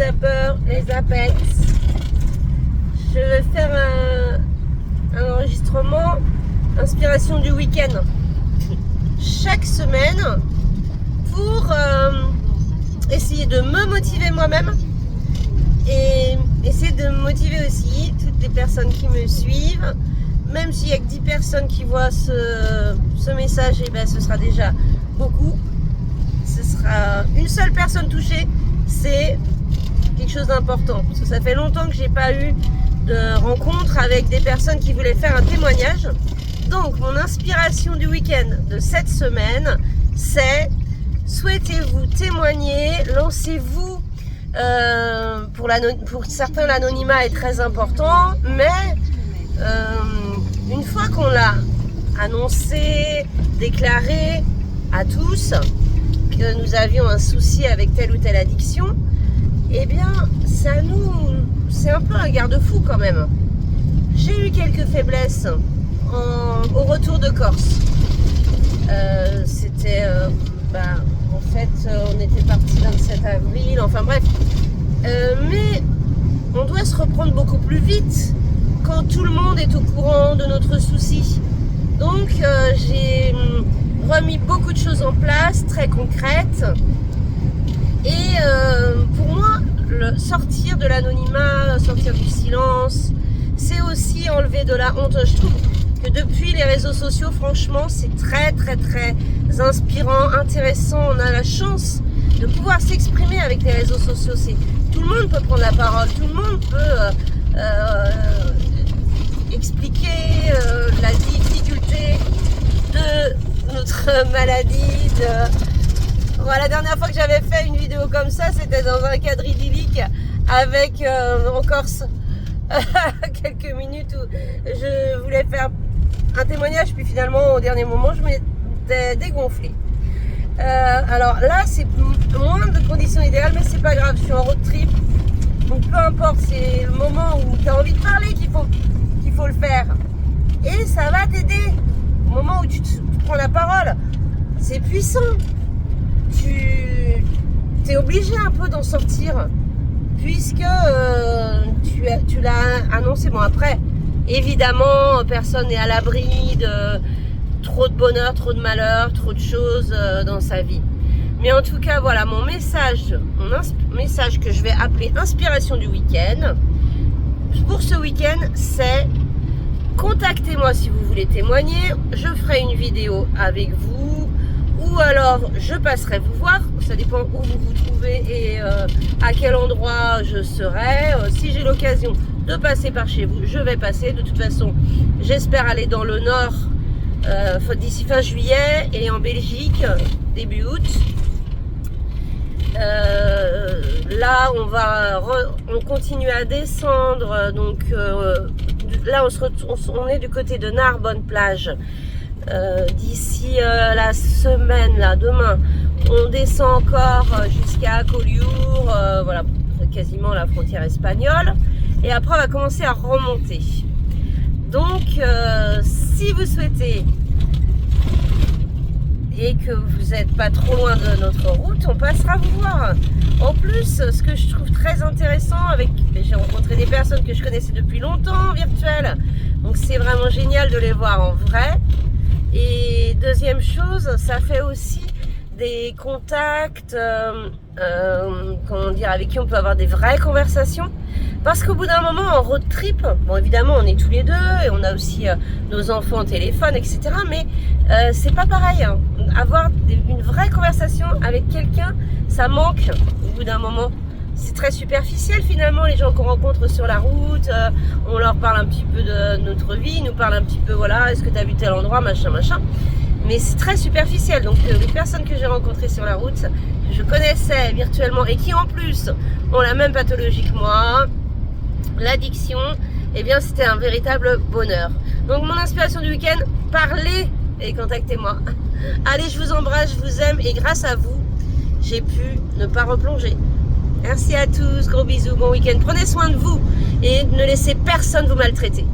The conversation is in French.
zappers, les Apex. Je vais faire un enregistrement inspiration du week-end chaque semaine pour essayer de me motiver moi-même et essayer de motiver aussi toutes les personnes qui me suivent. Même s'il n'y a que 10 personnes qui voient ce message, et ben ce sera déjà beaucoup. Ce sera une seule personne touchée, c'est quelque chose d'important. Parce que ça fait longtemps que j'ai pas eu de rencontre avec des personnes qui voulaient faire un témoignage. Donc mon inspiration du week-end de cette semaine, c'est: souhaitez-vous témoigner, lancez-vous. Pour certains, l'anonymat est très important, mais une fois qu'on l'a annoncé, déclaré à tous que nous avions un souci avec telle ou telle addiction, eh bien c'est un peu un garde-fou quand même. J'ai eu quelques faiblesses au retour de Corse. C'était en fait on était parti le 27 avril, enfin bref, mais on doit se reprendre beaucoup plus vite quand tout le monde est au courant de notre souci. Donc j'ai remis beaucoup de choses en place, très concrètes. Et pour moi, sortir de l'anonymat, sortir du silence, c'est aussi enlever de la honte. Je trouve que depuis les réseaux sociaux, franchement, c'est très très très inspirant, intéressant. On a la chance de pouvoir s'exprimer avec les réseaux sociaux. Tout le monde peut prendre la parole, tout le monde peut expliquer la difficulté de notre maladie. Voilà, la dernière fois que j'avais fait une vidéo comme ça, c'était dans un cadre idyllique avec en Corse. Quelques minutes où je voulais faire un témoignage, puis finalement au dernier moment je m'étais dégonflée. Alors là c'est moins de conditions idéales, mais c'est pas grave, je suis en road trip, donc peu importe, c'est le moment où tu as envie de parler qu'il faut le faire, et ça va t'aider au moment où tu prends la parole. C'est puissant, tu es obligé un peu d'en sortir puisque tu l'as annoncé. Bon, après évidemment personne n'est à l'abri de trop de bonheur, trop de malheur, trop de choses dans sa vie, mais en tout cas voilà, mon message que je vais appeler inspiration du week-end pour ce week-end, c'est: contactez-moi si vous voulez témoigner, je ferai une vidéo avec vous, ou alors je passerai vous voir, ça dépend où vous vous trouvez et à quel endroit je serai. Si j'ai l'occasion de passer par chez vous, je vais passer. De toute façon, j'espère aller dans le nord d'ici fin juillet, et en Belgique début août. Là on continue à descendre, donc là on est du côté de Narbonne plage. D'ici la semaine, là, demain, on descend encore jusqu'à Collioure, voilà, quasiment la frontière espagnole, et après on va commencer à remonter. Donc si vous souhaitez et que vous n'êtes pas trop loin de notre route, on passera vous voir. En plus, ce que je trouve très intéressant, j'ai rencontré des personnes que je connaissais depuis longtemps, virtuelles, donc c'est vraiment génial de les voir en vrai. Et deuxième chose, ça fait aussi des contacts, comment dire, avec qui on peut avoir des vraies conversations. Parce qu'au bout d'un moment, en road trip, bon évidemment on est tous les deux et on a aussi nos enfants au téléphone, etc. Mais c'est pas pareil, hein. Avoir une vraie conversation avec quelqu'un, ça manque au bout d'un moment. C'est très superficiel finalement, les gens qu'on rencontre sur la route, on leur parle un petit peu de notre vie, ils nous parlent un petit peu, voilà, est-ce que tu as vu tel endroit, machin, machin. Mais c'est très superficiel, donc les personnes que j'ai rencontrées sur la route, que je connaissais virtuellement et qui en plus ont la même pathologie que moi, l'addiction, eh bien c'était un véritable bonheur. Donc mon inspiration du week-end, parlez et contactez-moi. Allez, je vous embrasse, je vous aime, et grâce à vous, j'ai pu ne pas replonger. Merci à tous, gros bisous, bon week-end, prenez soin de vous et ne laissez personne vous maltraiter.